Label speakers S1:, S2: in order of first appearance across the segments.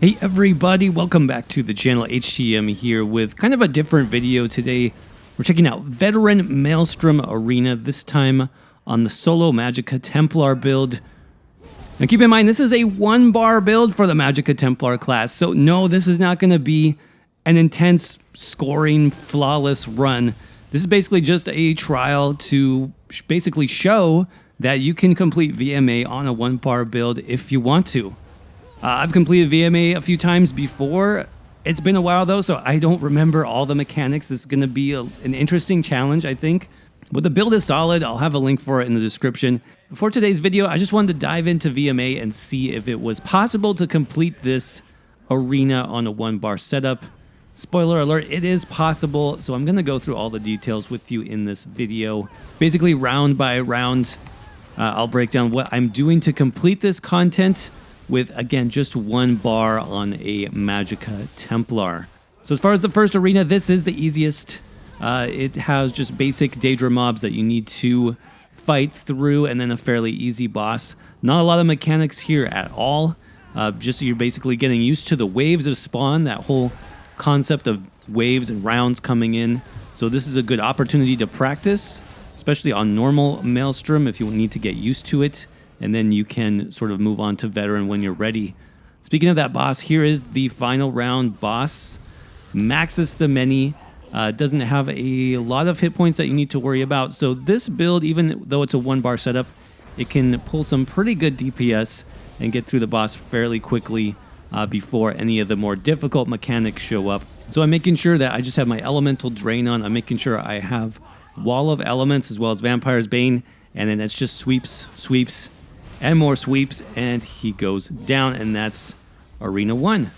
S1: Hey everybody, welcome back to the channel. HTM here with kind of a different video today. We're checking out Veteran Maelstrom Arena, this time on the solo Magicka Templar build. Now keep in mind, this is a 1-bar build for the Magicka Templar class, so no, this is not going to be an intense scoring, flawless run. This is basically just a trial to basically show that you can complete VMA on a 1-bar build if you want to. I've completed VMA a few times before. It's been a while though, so I don't remember all the mechanics. This is going to be an interesting challenge, I think. But the build is solid. I'll have a link for it in the description. For today's video, I just wanted to dive into VMA and see if it was possible to complete this arena on a 1-bar setup. Spoiler alert, it is possible, so I'm going to go through all the details with you in this video. Basically, round by round, I'll break down what I'm doing to complete this content with, again, just 1 bar on a Magicka Templar. So as far as the first arena, this is the easiest. It has just basic Daedra mobs that you need to fight through, and then a fairly easy boss. Not a lot of mechanics here at all. Just so you're basically getting used to the waves of spawn, that whole concept of waves and rounds coming in. So this is a good opportunity to practice, especially on normal Maelstrom if you need to get used to it. And then you can sort of move on to Veteran when you're ready. Speaking of that boss, here is the final round boss. Maxus the Many. Doesn't have a lot of hit points that you need to worry about. So this build, even though it's a 1-bar setup, it can pull some pretty good DPS and get through the boss fairly quickly before any of the more difficult mechanics show up. So I'm making sure that I just have my Elemental Drain on. I'm making sure I have Wall of Elements as well as Vampire's Bane. And then it's just sweeps, sweeps, and more sweeps, and he goes down, and that's Arena 1.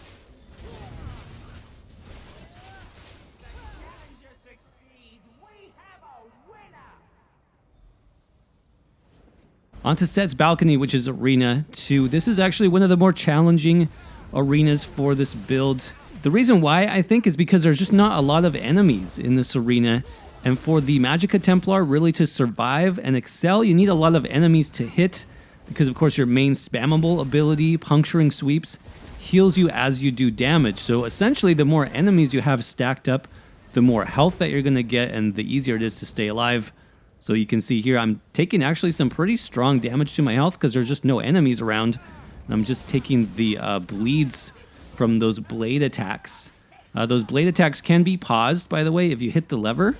S1: On to Seht's Balcony, which is Arena 2. This is actually one of the more challenging arenas for this build. The reason why, I think, is because there's just not a lot of enemies in this arena, and for the Magicka Templar really to survive and excel, you need a lot of enemies to hit, because of course your main spammable ability, Puncturing Sweeps, heals you as you do damage. So essentially the more enemies you have stacked up, the more health that you're going to get and the easier it is to stay alive. So you can see here I'm taking actually some pretty strong damage to my health because there's just no enemies around. I'm just taking the bleeds from those blade attacks. Those blade attacks can be paused, by the way, if you hit the lever.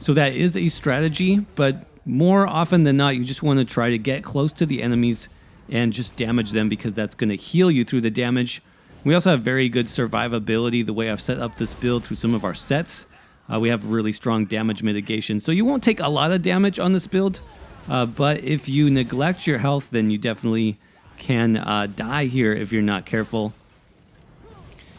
S1: So that is a strategy, but more often than not, you just want to try to get close to the enemies and just damage them because that's going to heal you through the damage. We also have very good survivability the way I've set up this build through some of our sets. We have really strong damage mitigation, so you won't take a lot of damage on this build, but if you neglect your health, then you definitely can die here if you're not careful.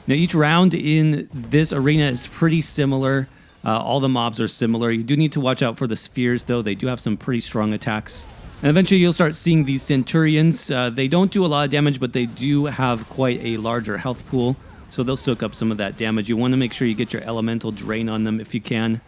S1: Now, each round in this arena is pretty similar. All the mobs are similar. You do need to watch out for the spheres, though. They do have some pretty strong attacks. And eventually you'll start seeing these Centurions. They don't do a lot of damage, but they do have quite a larger health pool, so they'll soak up some of that damage. You want to make sure you get your Elemental Drain on them if you can.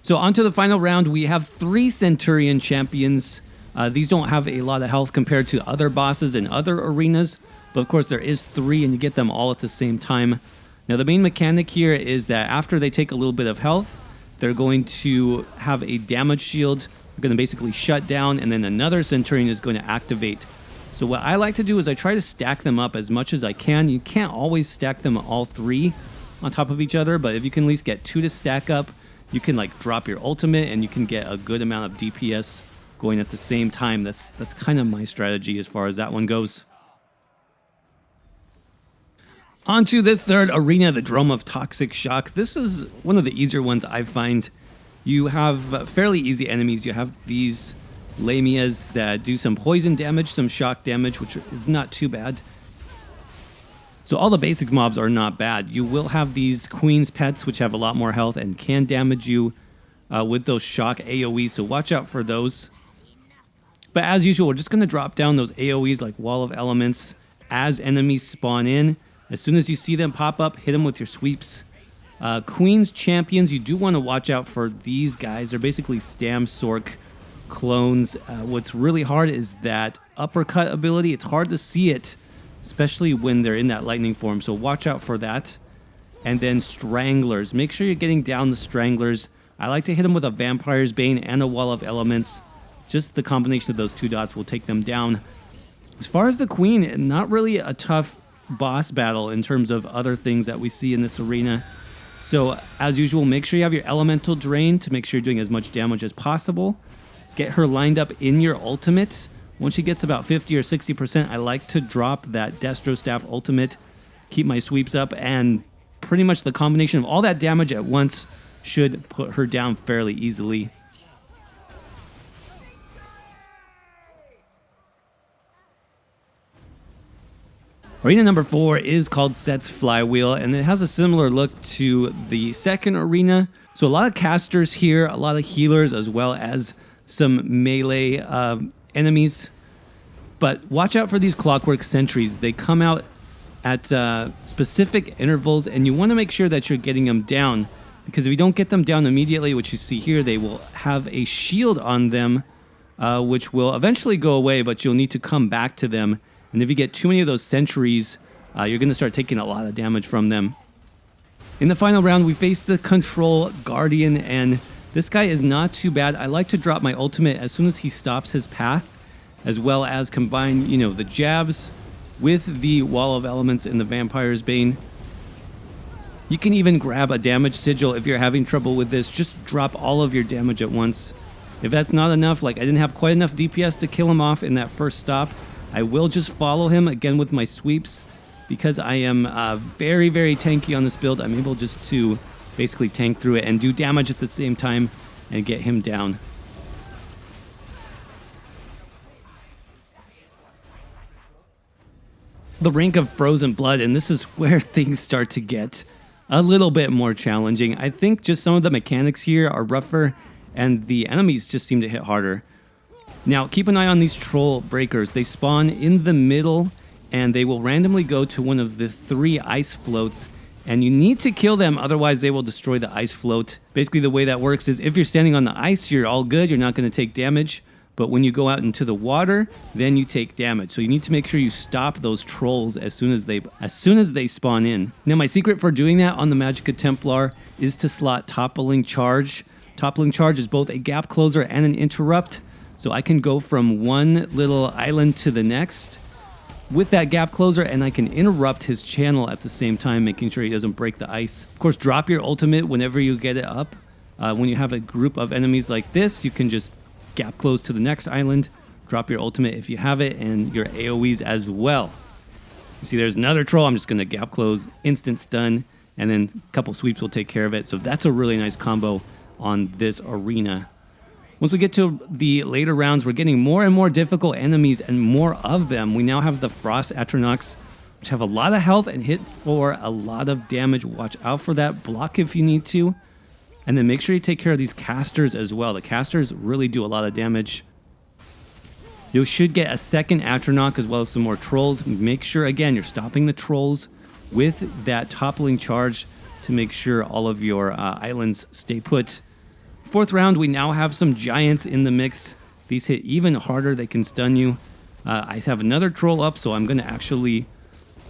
S1: So on to the final round. We have 3 Centurion champions. These don't have a lot of health compared to other bosses in other arenas, but of course there is 3 and you get them all at the same time. Now, the main mechanic here is that after they take a little bit of health, they're going to have a damage shield. They're going to basically shut down, and then another Centurion is going to activate. So what I like to do is I try to stack them up as much as I can. You can't always stack them all 3 on top of each other, but if you can at least get 2 to stack up, you can like drop your ultimate, and you can get a good amount of DPS going at the same time. That's kind of my strategy as far as that one goes. On to the third arena, the Drome of Toxic Shock. This is one of the easier ones I find. You have fairly easy enemies. You have these Lamias that do some poison damage, some shock damage, which is not too bad. So all the basic mobs are not bad. You will have these Queen's Pets, which have a lot more health and can damage you with those shock AoEs, so watch out for those. But as usual, we're just going to drop down those AoEs like Wall of Elements as enemies spawn in. As soon as you see them pop up, hit them with your sweeps. Queen's Champions, you do want to watch out for these guys. They're basically Stam Sork clones. What's really hard is that uppercut ability. It's hard to see it especially when they're in that lightning form. So watch out for that. And then Stranglers. Make sure you're getting down the Stranglers. I like to hit them with a Vampire's Bane and a Wall of Elements. Just the combination of those 2 dots will take them down. As far as the Queen, not really a tough boss battle in terms of other things that we see in this arena. So as usual, make sure you have your Elemental Drain to make sure you're doing as much damage as possible. Get her lined up in your ultimate. Once she gets about 50 or 60%, I like to drop that Destro Staff ultimate, keep my sweeps up, and pretty much the combination of all that damage at once should put her down fairly easily. Arena number 4 is called Seht's Flywheel, and it has a similar look to the second arena. So a lot of casters here, a lot of healers, as well as some melee enemies. But watch out for these clockwork sentries. They come out at specific intervals, and you want to make sure that you're getting them down, because if you don't get them down immediately, which you see here, they will have a shield on them, which will eventually go away, but you'll need to come back to them. And if you get too many of those sentries, you're going to start taking a lot of damage from them. In the final round, we face the Control Guardian, and this guy is not too bad. I like to drop my ultimate as soon as he stops his path, as well as combine, the jabs with the Wall of Elements and the Vampire's Bane. You can even grab a damage sigil if you're having trouble with this. Just drop all of your damage at once. If that's not enough, like I didn't have quite enough DPS to kill him off in that first stop, I will just follow him again with my sweeps. Because I am very, very tanky on this build, I'm able just to basically tank through it and do damage at the same time and get him down. The Rink of Frozen Blood, and this is where things start to get a little bit more challenging. I think just some of the mechanics here are rougher, and the enemies just seem to hit harder. Now, keep an eye on these Troll Breakers. They spawn in the middle, and they will randomly go to one of the 3 ice floats, and you need to kill them, otherwise they will destroy the ice float. Basically, the way that works is if you're standing on the ice, you're all good, you're not going to take damage, but when you go out into the water, then you take damage. So you need to make sure you stop those trolls as soon as they spawn in. Now, my secret for doing that on the Magicka Templar is to slot Toppling Charge. Toppling Charge is both a gap closer and an interrupt, so I can go from one little island to the next with that gap closer, and I can interrupt his channel at the same time, making sure he doesn't break the ice. Of course, drop your ultimate whenever you get it up. When you have a group of enemies like this, you can just gap close to the next island, drop your ultimate if you have it, and your AoEs as well. You see there's another troll, I'm just going to gap close, instant stun, and then a couple sweeps will take care of it. So that's a really nice combo on this arena. Once we get to the later rounds, we're getting more and more difficult enemies and more of them. We now have the Frost Atronachs, which have a lot of health and hit for a lot of damage. Watch out for that. Block if you need to. And then make sure you take care of these casters as well. The casters really do a lot of damage. You should get a second Atronach as well as some more trolls. Make sure, again, you're stopping the trolls with that Toppling Charge to make sure all of your islands stay put. Fourth round, we now have some giants in the mix. These hit even harder. They can stun you. I have another troll up, so I'm going to actually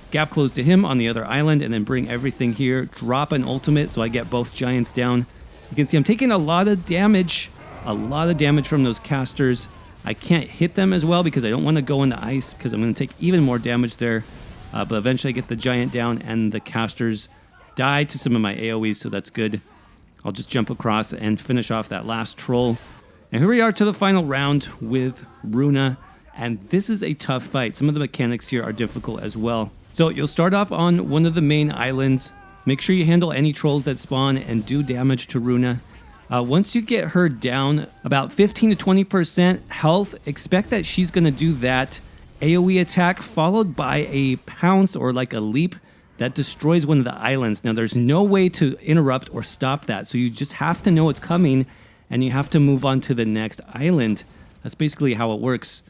S1: gap close to him on the other island and then bring everything here. Drop an ultimate so I get both giants down. You can see I'm taking a lot of damage from those casters. I can't hit them as well because I don't want to go in the ice because I'm going to take even more damage there. But eventually I get the giant down and the casters die to some of my AoEs, so that's good. I'll just jump across and finish off that last troll. And here we are to the final round with Runa. And this is a tough fight. Some of the mechanics here are difficult as well. So you'll start off on one of the main islands. Make sure you handle any trolls that spawn and do damage to Runa. Once you get her down about 15 to 20% health, expect that she's going to do that AoE attack followed by a pounce or like a leap that destroys one of the islands. Now, there's no way to interrupt or stop that, so you just have to know it's coming, and you have to move on to the next island. That's basically how it works.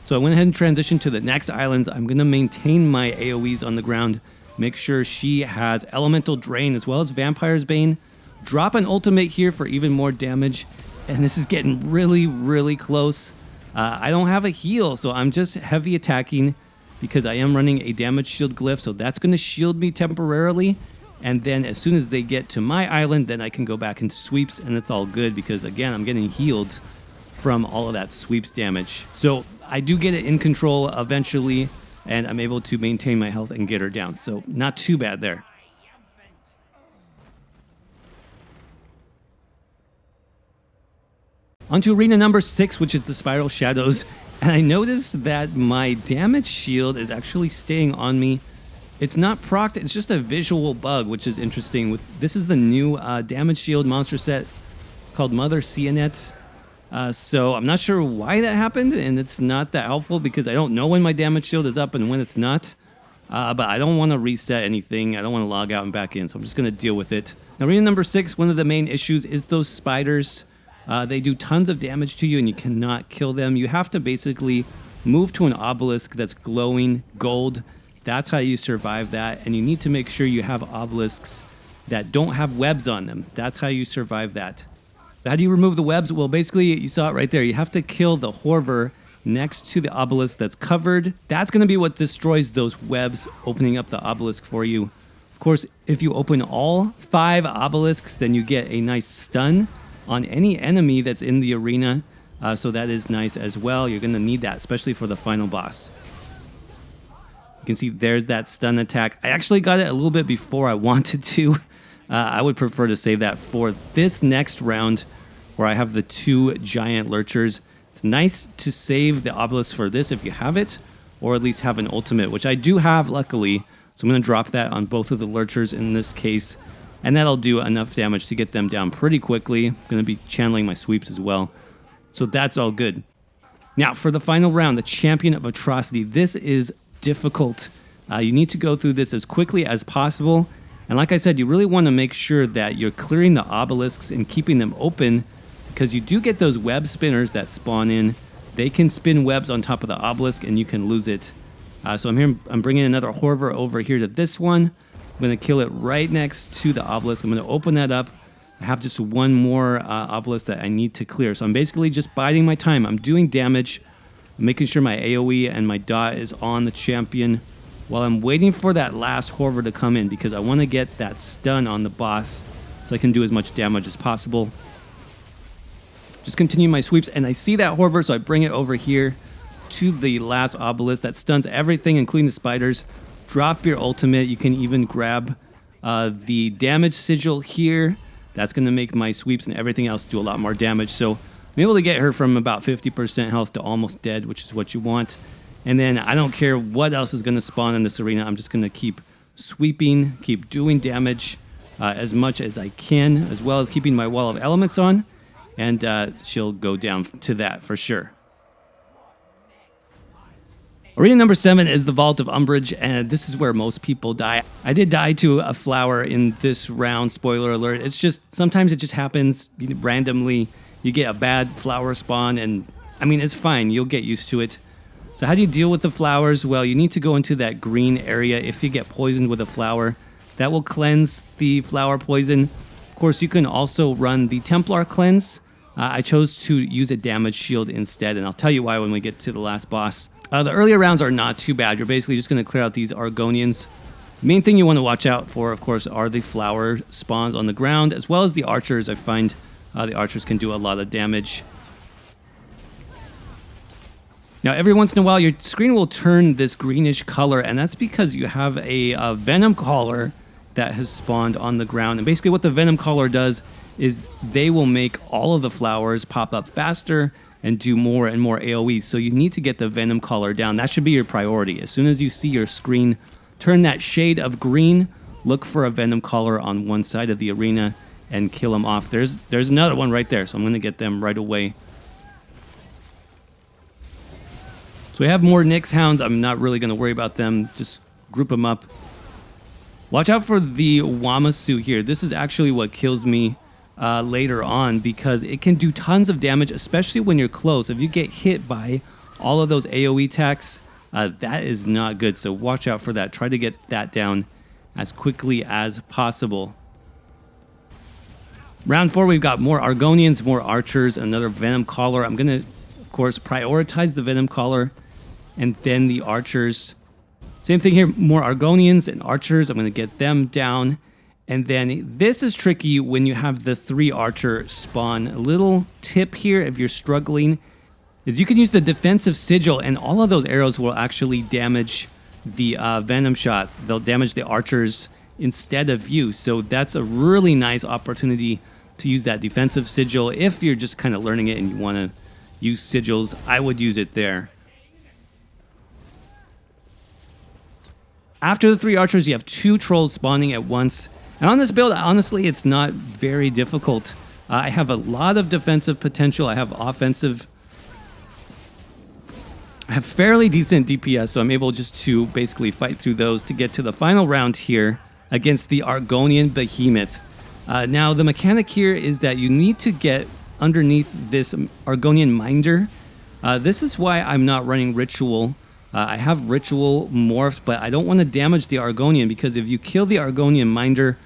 S1: So I went ahead and transitioned to the next islands. I'm going to maintain my AoEs on the ground, make sure she has Elemental Drain as well as Vampire's Bane. Drop an ultimate here for even more damage, and this is getting really, really close. I don't have a heal, so I'm just heavy attacking because I am running a damage shield glyph, so that's going to shield me temporarily. And then as soon as they get to my island, then I can go back into sweeps, and it's all good because, again, I'm getting healed from all of that sweeps damage. So I do get it in control eventually, and I'm able to maintain my health and get her down. So not too bad there. On to arena number 6, which is the Spiral Shadows. And I noticed that my damage shield is actually staying on me. It's not procced, it's just a visual bug, which is interesting. This is the new damage shield monster set. It's called Mother Sionets. So I'm not sure why that happened, and it's not that helpful because I don't know when my damage shield is up and when it's not. But I don't want to reset anything. I don't want to log out and back in, so I'm just going to deal with it. Now, arena number 6, one of the main issues is those spiders. They do tons of damage to you, and you cannot kill them. You have to basically move to an obelisk that's glowing gold. That's how you survive that, and you need to make sure you have obelisks that don't have webs on them. That's how you survive that. How do you remove the webs? Well, basically, you saw it right there. You have to kill the Horver next to the obelisk that's covered. That's going to be what destroys those webs, opening up the obelisk for you. Of course, if you open all 5 obelisks, then you get a nice stun on any enemy that's in the arena. So that is nice as well. You're going to need that, especially for the final boss. You can see there's that stun attack. I actually got it a little bit before I wanted to. I would prefer to save that for this next round where I have the 2 giant lurchers. It's nice to save the obelisk for this if you have it, or at least have an ultimate, which I do have, luckily. So I'm going to drop that on both of the lurchers in this case, and that'll do enough damage to get them down pretty quickly. I'm going to be channeling my sweeps as well. So that's all good. Now, for the final round, the Champion of Atrocity. This is difficult. You need to go through this as quickly as possible. And like I said, you really want to make sure that you're clearing the obelisks and keeping them open, because you do get those web spinners that spawn in. They can spin webs on top of the obelisk, and you can lose it. So I'm bringing another Horver over here to this one. I'm going to kill it right next to the obelisk. I'm going to open that up. I have just one more obelisk that I need to clear. So I'm basically just biding my time. I'm doing damage, making sure my AoE and my dot is on the champion while I'm waiting for that last Horver to come in, because I want to get that stun on the boss so I can do as much damage as possible. Just continue my sweeps, and I see that Horver, so I bring it over here to the last obelisk that stuns everything, including the spiders. Drop your ultimate. You can even grab the damage sigil here. That's going to make my sweeps and everything else do a lot more damage. So I'm able to get her from about 50% health to almost dead, which is what you want. And then I don't care what else is going to spawn in this arena. I'm just going to keep sweeping, keep doing damage as much as I can, as well as keeping my Wall of Elements on. And she'll go down to that for sure. Arena number 7 is the Vault of Umbrage, and this is where most people die. I did die to a flower in this round, spoiler alert. It's just, sometimes it just happens randomly. You get a bad flower spawn, and I mean, it's fine. You'll get used to it. So how do you deal with the flowers? Well, you need to go into that green area. If you get poisoned with a flower, that will cleanse the flower poison. Of course, you can also run the Templar cleanse. I chose to use a damage shield instead, and I'll tell you why when we get to the last boss. The earlier rounds are not too bad. You're basically just going to clear out these Argonians. The main thing you want to watch out for, of course, are the flower spawns on the ground, as well as the archers. I find the archers can do a lot of damage. Now, every once in a while, your screen will turn this greenish color, and that's because you have a venom caller that has spawned on the ground. And basically what the venom caller does is they will make all of the flowers pop up faster and do more and more AoE. So you need to get the venom caller down. That should be your priority. As soon as you see your screen turn that shade of green, look for a venom caller on one side of the arena and kill them off. There's another one right there, so I'm going to get them right away. So we have more Nyx Hounds. I'm not really going to worry about them. Just group them up. Watch out for the Wamasu here. This is actually what kills me later on, because it can do tons of damage, especially when you're close. If you get hit by all of those AoE attacks, that is not good. So watch out for that. Try to get that down as quickly as possible. Round 4, we've got more Argonians, more archers, another Venom Caller. I'm going to Of course, prioritize the Venom Caller and then the archers. Same thing here, more Argonians and archers. I'm going to get them down. And then this is tricky when you have the 3 archer spawn. A little tip here if you're struggling is you can use the defensive sigil, and all of those arrows will actually damage the venom shots. They'll damage the archers instead of you. So that's a really nice opportunity to use that defensive sigil. If you're just kind of learning it and you want to use sigils, I would use it there. After the 3 archers, you have 2 trolls spawning at once. And on this build, honestly, it's not very difficult. I have a lot of defensive potential. I have offensive. I have fairly decent DPS, so I'm able just to basically fight through those to get to the final round here against the Argonian Behemoth. Now, the mechanic here is that you need to get underneath this Argonian Minder. This is why I'm not running Ritual. I have Ritual morphed, but I don't want to damage the Argonian, because if you kill the Argonian Minder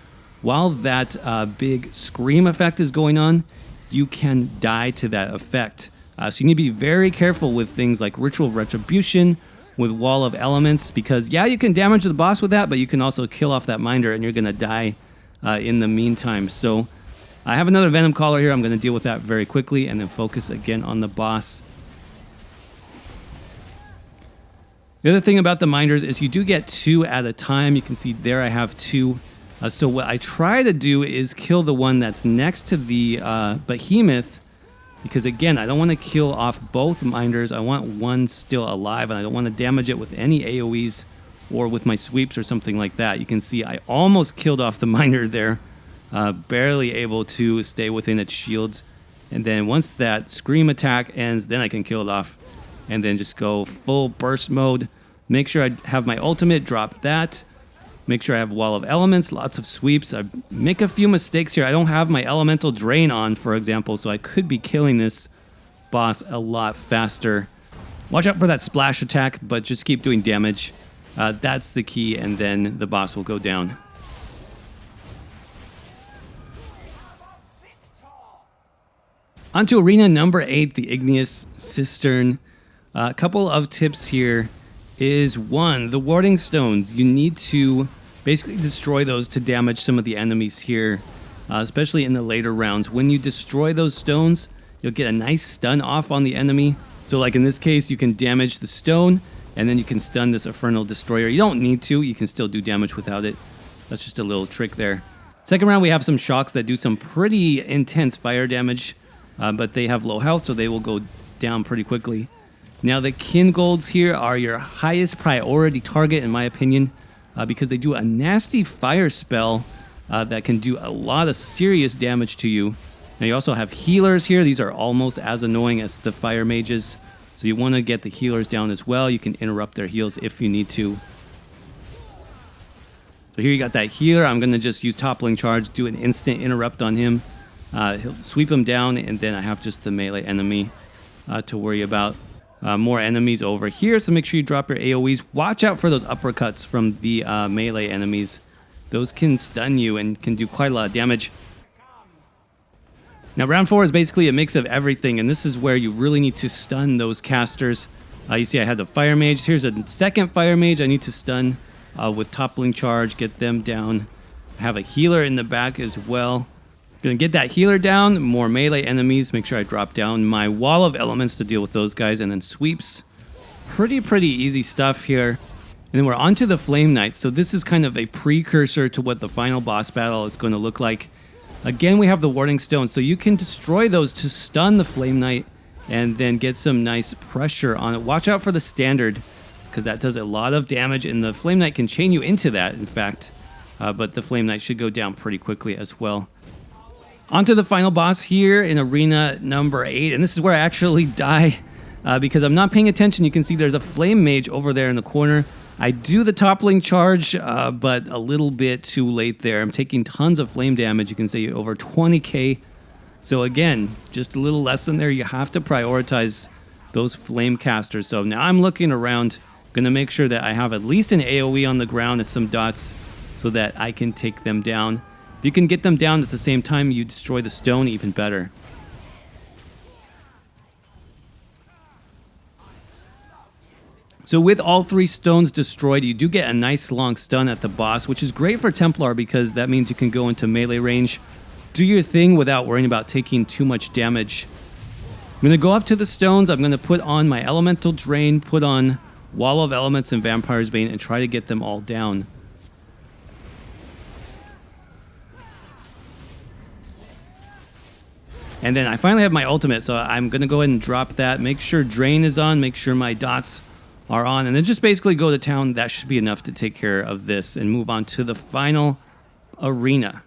S1: while that big scream effect is going on, you can die to that effect. So you need to be very careful with things like Ritual of Retribution, with Wall of Elements, because yeah, you can damage the boss with that, but you can also kill off that Minder and you're going to die in the meantime. So I have another Venom Caller here. I'm going to deal with that very quickly and then focus again on the boss. The other thing about the Minders is you do get 2 at a time. You can see there I have 2. So what I try to do is kill the one that's next to the Behemoth, because again, I don't want to kill off both Minders. I want one still alive, and I don't want to damage it with any AoEs or with my sweeps or something like that. You can see I almost killed off the Minder there, barely able to stay within its shields. And then once that scream attack ends, then I can kill it off and then just go full burst mode. Make sure I have my ultimate, drop that. Make sure I have Wall of Elements, lots of sweeps. I make a few mistakes here. I don't have my Elemental Drain on, for example, so I could be killing this boss a lot faster. Watch out for that splash attack, but just keep doing damage. That's the key, and then the boss will go down. On to arena number 8, the Igneous Cistern. A couple of tips here is 1, the warding stones. You need to basically destroy those to damage some of the enemies here, especially in the later rounds. When you destroy those stones, you'll get a nice stun off on the enemy. So like in this case, you can damage the stone and then you can stun this Infernal Destroyer. You don't need to, you can still do damage without it. That's just a little trick there. Second round, we have some shocks that do some pretty intense fire damage, but they have low health, so they will go down pretty quickly. Now, the Kingolds here are your highest priority target, in my opinion, because they do a nasty fire spell that can do a lot of serious damage to you. Now, you also have healers here. These are almost as annoying as the fire mages, so you want to get the healers down as well. You can interrupt their heals if you need to. So here you got that healer. I'm going to just use Toppling Charge, do an instant interrupt on him. He'll sweep him down, and then I have just the melee enemy to worry about. More enemies over here, so make sure you drop your AoEs. Watch out for those uppercuts from the melee enemies. Those can stun you and can do quite a lot of damage. Now, round 4 is basically a mix of everything, and this is where you really need to stun those casters. You see I had the Fire Mage. Here's a second Fire Mage I need to stun with Toppling Charge, get them down. I have a healer in the back as well. Gonna get that healer down, more melee enemies. Make sure I drop down my Wall of Elements to deal with those guys, and then sweeps. Pretty easy stuff here. And then we're on to the Flame Knight. So this is kind of a precursor to what the final boss battle is going to look like. Again, we have the Warding Stones, so you can destroy those to stun the Flame Knight and then get some nice pressure on it. Watch out for the Standard, because that does a lot of damage, and the Flame Knight can chain you into that, in fact. But the Flame Knight should go down pretty quickly as well. On to the final boss here in arena number 8, and this is where I actually die because I'm not paying attention. You can see there's a Flame Mage over there in the corner. I do the Toppling Charge, but a little bit too late there. I'm taking tons of flame damage. You can see over 20k. So again, just a little lesson there. You have to prioritize those flame casters. So now I'm looking around, going to make sure that I have at least an AoE on the ground and some dots so that I can take them down. If you can get them down at the same time you destroy the stone, even better. So with all 3 stones destroyed, you do get a nice long stun at the boss, which is great for Templar because that means you can go into melee range, do your thing without worrying about taking too much damage. I'm going to go up to the stones. I'm going to put on my Elemental Drain, put on Wall of Elements and Vampire's Bane, and try to get them all down. And then I finally have my ultimate, so I'm going to go ahead and drop that. Make sure Drain is on, make sure my dots are on, and then just basically go to town. That should be enough to take care of this and move on to the final arena.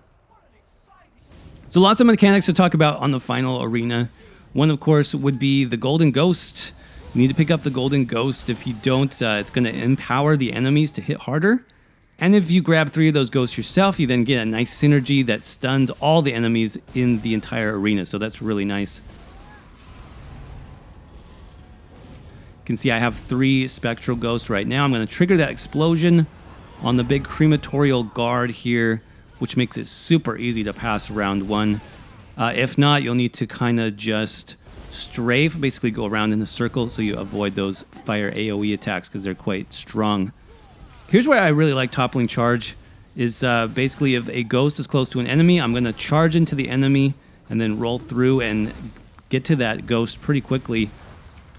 S1: So lots of mechanics to talk about on the final arena. One, of course, would be the Golden Ghost. You need to pick up the Golden Ghost. If you don't, it's going to empower the enemies to hit harder. And if you grab 3 of those ghosts yourself, you then get a nice synergy that stuns all the enemies in the entire arena. So that's really nice. You can see I have 3 Spectral Ghosts right now. I'm going to trigger that explosion on the big crematorial guard here, which makes it super easy to pass round 1. If not, you'll need to kind of just strafe, basically go around in a circle so you avoid those fire AoE attacks because they're quite strong. Here's where I really like toppling charge, is basically if a ghost is close to an enemy, I'm going to charge into the enemy and then roll through and get to that ghost pretty quickly.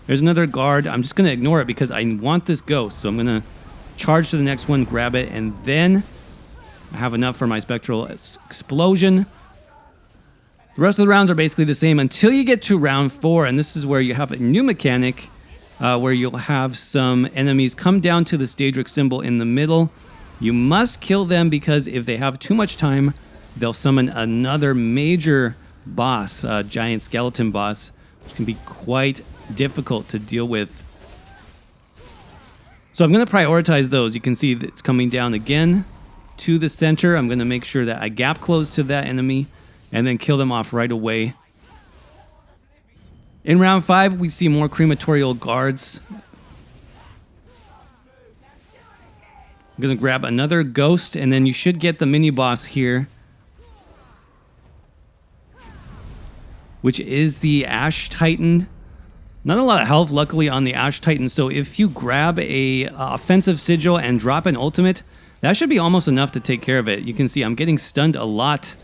S1: There's another guard. I'm just going to ignore it because I want this ghost, so I'm going to charge to the next one, grab it, and then I have enough for my Spectral Explosion. The rest of the rounds are basically the same until you get to round 4, and this is where you have a new mechanic where you'll have some enemies come down to this Daedric symbol in the middle. You must kill them because if they have too much time, they'll summon another major boss, giant skeleton boss, which can be quite difficult to deal with. So I'm going to prioritize those. You can see that it's coming down again to the center. I'm going to make sure that I gap close to that enemy and then kill them off right away. In round 5, we see more crematorial guards. I'm going to grab another ghost, and then you should get the mini-boss here, which is the Ash Titan. Not a lot of health, luckily, on the Ash Titan, so if you grab a offensive sigil and drop an ultimate, that should be almost enough to take care of it. You can see I'm getting stunned a lot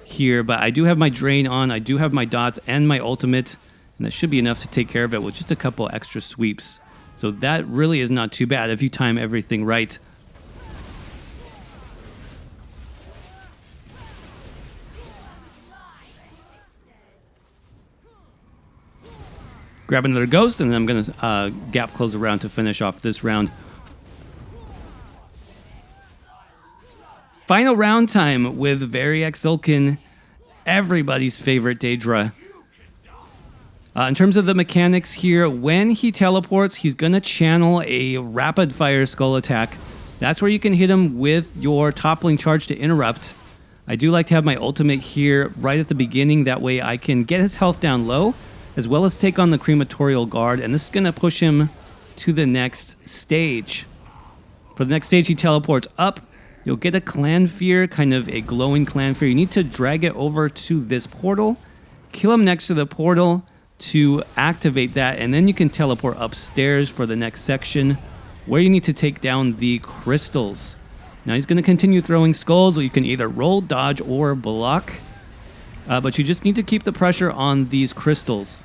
S1: here, but I do have my Drain on, I do have my dots and my ultimate, and that should be enough to take care of it with just a couple extra sweeps. So that really is not too bad if you time everything right. Grab another ghost, and then I'm going to gap close around to finish off this round. Final round time with Variax Zulkin, everybody's favorite Daedra. In terms of the mechanics here, when he teleports, he's going to channel a rapid fire skull attack. That's where you can hit him with your toppling charge to interrupt. I do like to have my ultimate here right at the beginning. That way I can get his health down low, as well as take on the crematorial guard. And this is going to push him to the next stage. For the next stage, he teleports up. You'll get a clan fear, kind of a glowing clan fear. You need to drag it over to this portal, kill him next to the portal to activate that, and then you can teleport upstairs for the next section where you need to take down the crystals. Now he's going to continue throwing skulls, or you can either roll, dodge, or block, but you just need to keep the pressure on these crystals.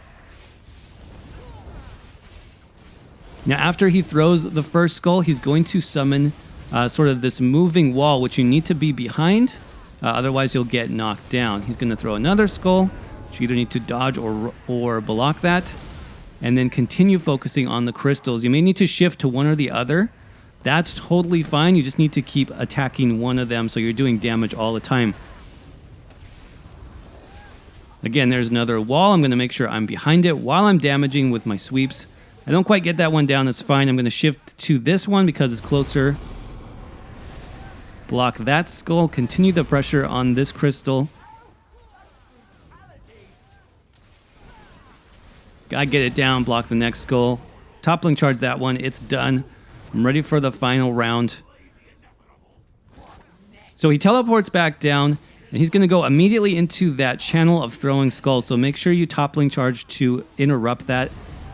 S1: Now after he throws the first skull, he's going to summon sort of this moving wall, which you need to be behind, otherwise you'll get knocked down. He's going to throw another skull. You either need to dodge or block that, and then continue focusing on the crystals. You may need to shift to one or the other. That's totally fine. You just need to keep attacking one of them so you're doing damage all the time. Again, there's another wall. I'm going to make sure I'm behind it while I'm damaging with my sweeps. I don't quite get that one down. That's fine. I'm going to shift to this one because it's closer. Block that skull. Continue the pressure on this crystal. Gotta get it down, block the next skull. Toppling charge that one, it's done. I'm ready for the final round. So he teleports back down, and he's gonna go immediately into that channel of throwing skulls. So make sure you toppling charge to interrupt that.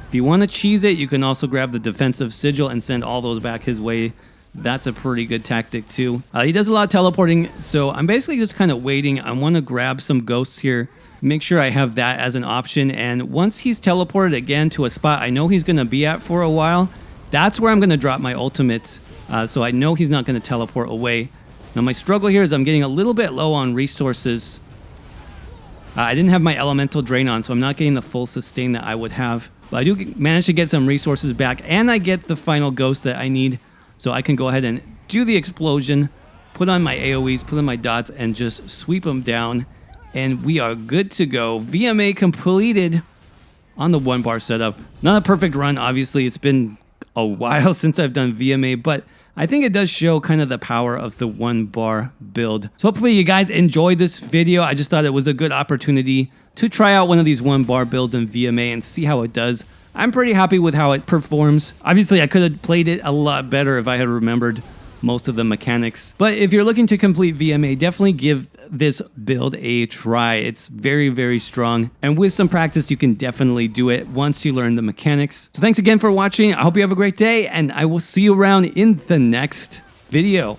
S1: If you want to cheese it, you can also grab the defensive sigil and send all those back his way. That's a pretty good tactic too. He does a lot of teleporting, so I'm basically just kind of waiting. I want to grab some ghosts here, make sure I have that as an option, and once he's teleported again to a spot I know he's going to be at for a while, that's where I'm going to drop my ultimate, so I know he's not going to teleport away. Now my struggle here is I'm getting a little bit low on resources. I didn't have my elemental drain on, so I'm not getting the full sustain that I would have. But I do manage to get some resources back, and I get the final ghost that I need, so I can go ahead and do the explosion, put on my AoEs, put on my dots, and just sweep them down. And we are good to go. VMA completed on the 1-bar setup. Not a perfect run, obviously. It's been a while since I've done VMA, but I think it does show kind of the power of the 1-bar build. So hopefully you guys enjoyed this video. I just thought it was a good opportunity to try out one of these 1-bar builds in VMA and see how it does. I'm pretty happy with how it performs. Obviously, I could have played it a lot better if I had remembered most of the mechanics. But if you're looking to complete VMA, definitely give this build a try. It's very, very strong. And with some practice, you can definitely do it once you learn the mechanics. So thanks again for watching. I hope you have a great day, and I will see you around in the next video.